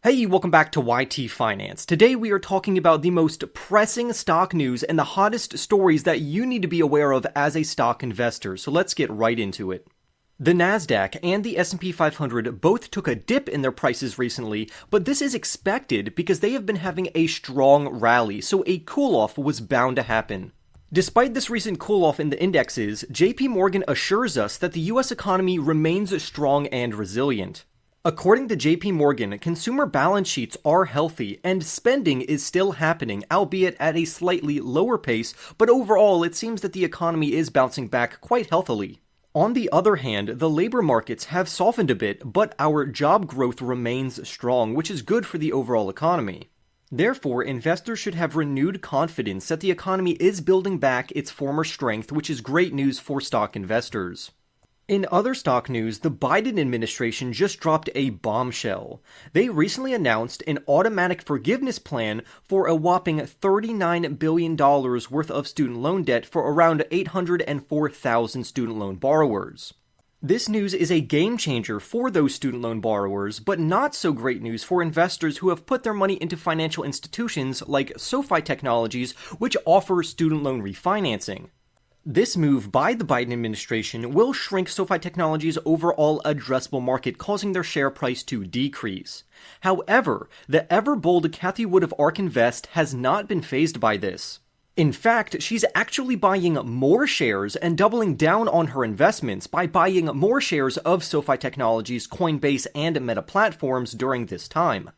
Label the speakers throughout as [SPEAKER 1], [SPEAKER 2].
[SPEAKER 1] Hey, welcome back to YT Finance. Today we are talking about the most pressing stock news and the hottest stories that you need to be aware of as a stock investor. So let's get right into it. The Nasdaq and the S&P 500 both took a dip in their prices recently, but this is expected because they have been having a strong rally, so a cool-off was bound to happen. Despite this recent cool-off in the indexes, JP Morgan assures us that the US economy remains strong and resilient. According to JP Morgan, consumer balance sheets are healthy and spending is still happening, albeit at a slightly lower pace, but overall it seems that the economy is bouncing back quite healthily. On the other hand, the labor markets have softened a bit, but our job growth remains strong, which is good for the overall economy. Therefore, investors should have renewed confidence that the economy is building back its former strength, which is great news for stock investors. In other stock news, the Biden administration just dropped a bombshell. They recently announced an automatic forgiveness plan for a whopping $39 billion worth of student loan debt for around 804,000 student loan borrowers. This news is a game changer for those student loan borrowers, but not so great news for investors who have put their money into financial institutions like Sofi Technologies, which offer student loan refinancing. This move by the Biden administration will shrink Sofi Technologies' overall addressable market, causing their share price to decrease. However, the ever-bold Cathie Wood of ARK Invest has not been fazed by this. In fact, she's actually buying more shares and doubling down on her investments by buying more shares of Sofi Technologies, Coinbase, and Meta platforms during this time.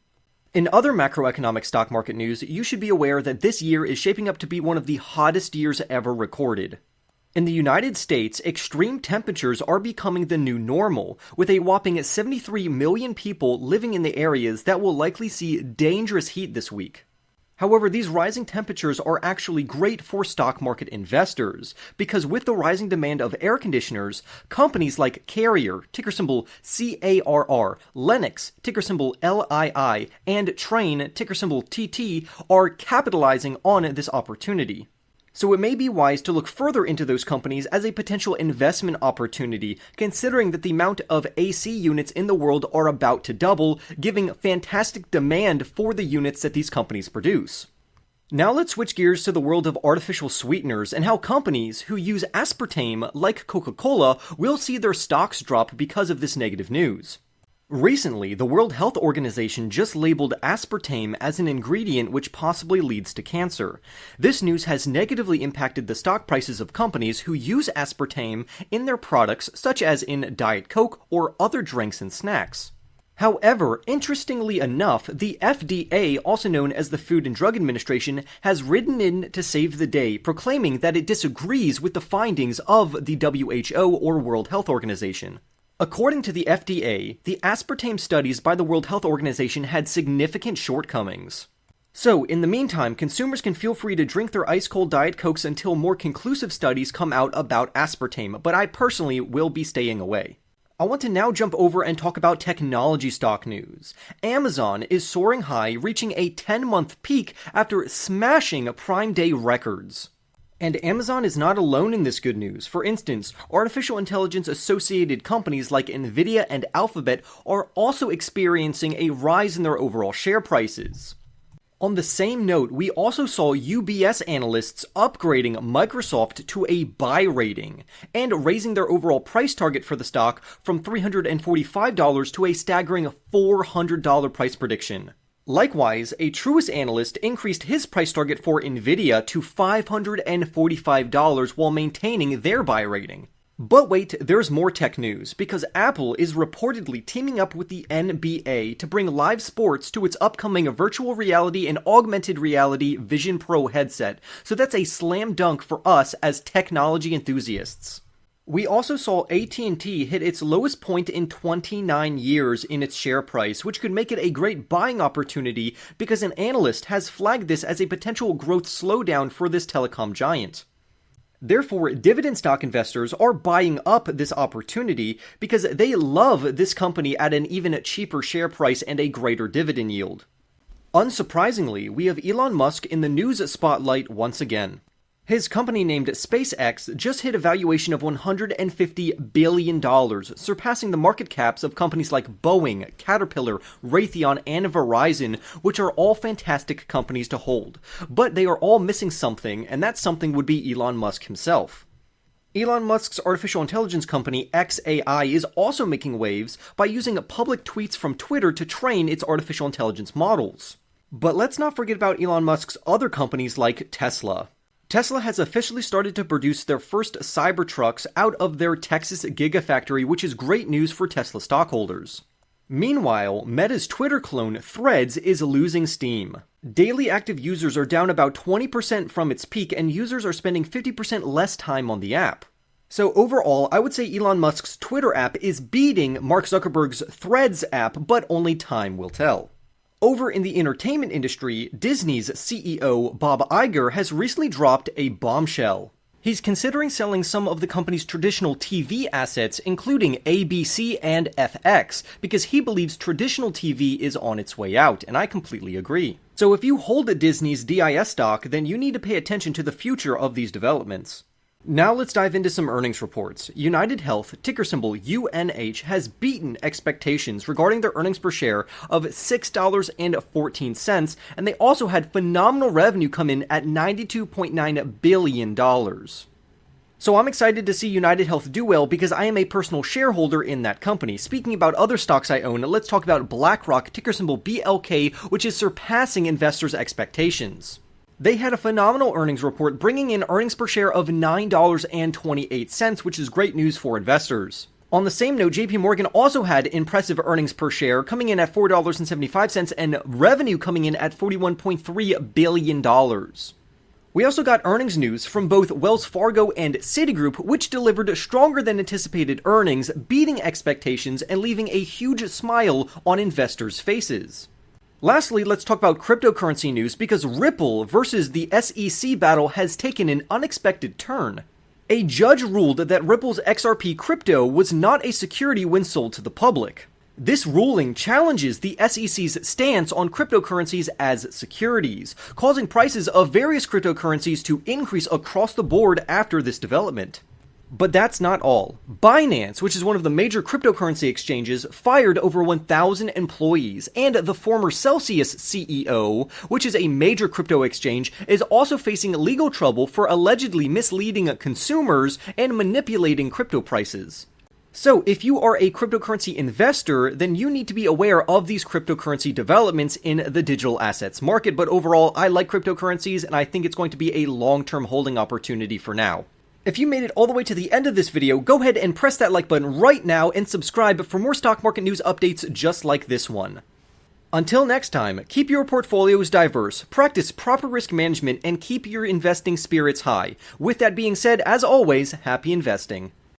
[SPEAKER 1] In other macroeconomic stock market news, you should be aware that this year is shaping up to be one of the hottest years ever recorded. In the United States, extreme temperatures are becoming the new normal, with a whopping 73 million people living in the areas that will likely see dangerous heat this week. However, these rising temperatures are actually great for stock market investors, because with the rising demand of air conditioners, companies like Carrier, ticker symbol CARR, Lennox, ticker symbol LII, and Trane, ticker symbol TT, are capitalizing on this opportunity. So it may be wise to look further into those companies as a potential investment opportunity, considering that the amount of AC units in the world are about to double, giving fantastic demand for the units that these companies produce. Now let's switch gears to the world of artificial sweeteners and how companies who use aspartame, like Coca-Cola, will see their stocks drop because of this negative news. Recently, the World Health Organization just labeled aspartame as an ingredient which possibly leads to cancer. This news has negatively impacted the stock prices of companies who use aspartame in their products, such as in Diet Coke or other drinks and snacks. However, interestingly enough, the FDA, also known as the Food and Drug Administration, has ridden in to save the day, proclaiming that it disagrees with the findings of the WHO or World Health Organization. According to the FDA, the aspartame studies by the World Health Organization had significant shortcomings. So, in the meantime, consumers can feel free to drink their ice-cold Diet Cokes until more conclusive studies come out about aspartame, but I personally will be staying away. I want to now jump over and talk about technology stock news. Amazon is soaring high, reaching a 10-month peak after smashing Prime Day records. And Amazon is not alone in this good news. For instance, artificial intelligence-associated companies like Nvidia and Alphabet are also experiencing a rise in their overall share prices. On the same note, we also saw UBS analysts upgrading Microsoft to a buy rating and raising their overall price target for the stock from $345 to a staggering $400 price prediction. Likewise, a Truist analyst increased his price target for Nvidia to $545 while maintaining their buy rating. But wait, there's more tech news, because Apple is reportedly teaming up with the NBA to bring live sports to its upcoming virtual reality and augmented reality Vision Pro headset, so that's a slam dunk for us as technology enthusiasts. We also saw AT&T hit its lowest point in 29 years in its share price, which could make it a great buying opportunity because an analyst has flagged this as a potential growth slowdown for this telecom giant. Therefore, dividend stock investors are buying up this opportunity because they love this company at an even cheaper share price and a greater dividend yield. Unsurprisingly, we have Elon Musk in the news spotlight once again. His company named SpaceX just hit a valuation of $150 billion, surpassing the market caps of companies like Boeing, Caterpillar, Raytheon, and Verizon, which are all fantastic companies to hold. But they are all missing something, and that something would be Elon Musk himself. Elon Musk's artificial intelligence company XAI is also making waves by using public tweets from Twitter to train its artificial intelligence models. But let's not forget about Elon Musk's other companies like Tesla. Tesla has officially started to produce their first Cybertrucks out of their Texas Gigafactory, which is great news for Tesla stockholders. Meanwhile, Meta's Twitter clone Threads is losing steam. Daily active users are down about 20% from its peak, and users are spending 50% less time on the app. So overall, I would say Elon Musk's Twitter app is beating Mark Zuckerberg's Threads app, but only time will tell. Over in the entertainment industry, Disney's CEO Bob Iger has recently dropped a bombshell. He's considering selling some of the company's traditional TV assets, including ABC and FX, because he believes traditional TV is on its way out, and I completely agree. So if you hold Disney's DIS stock, then you need to pay attention to the future of these developments. Now let's dive into some earnings reports. United Health, ticker symbol UNH, has beaten expectations regarding their earnings per share of $6.14, and they also had phenomenal revenue come in at $92.9 billion. So I'm excited to see United Health do well because I am a personal shareholder in that company. Speaking about other stocks I own, let's talk about BlackRock, ticker symbol BLK, which is surpassing investors' expectations. They had a phenomenal earnings report, bringing in earnings per share of $9.28, which is great news for investors. On the same note, JP Morgan also had impressive earnings per share, coming in at $4.75, and revenue coming in at $41.3 billion. We also got earnings news from both Wells Fargo and Citigroup, which delivered stronger than anticipated earnings, beating expectations and leaving a huge smile on investors' faces. Lastly, let's talk about cryptocurrency news because Ripple versus the SEC battle has taken an unexpected turn. A judge ruled that Ripple's XRP crypto was not a security when sold to the public. This ruling challenges the SEC's stance on cryptocurrencies as securities, causing prices of various cryptocurrencies to increase across the board after this development. But that's not all. Binance, which is one of the major cryptocurrency exchanges, fired over 1,000 employees, and the former Celsius CEO, which is a major crypto exchange, is also facing legal trouble for allegedly misleading consumers and manipulating crypto prices. So if you are a cryptocurrency investor, then you need to be aware of these cryptocurrency developments in the digital assets market. But overall, I like cryptocurrencies, and I think it's going to be a long-term holding opportunity for now. If you made it all the way to the end of this video, go ahead and press that like button right now and subscribe for more stock market news updates just like this one. Until next time, keep your portfolios diverse, practice proper risk management, and keep your investing spirits high. With that being said, as always, happy investing.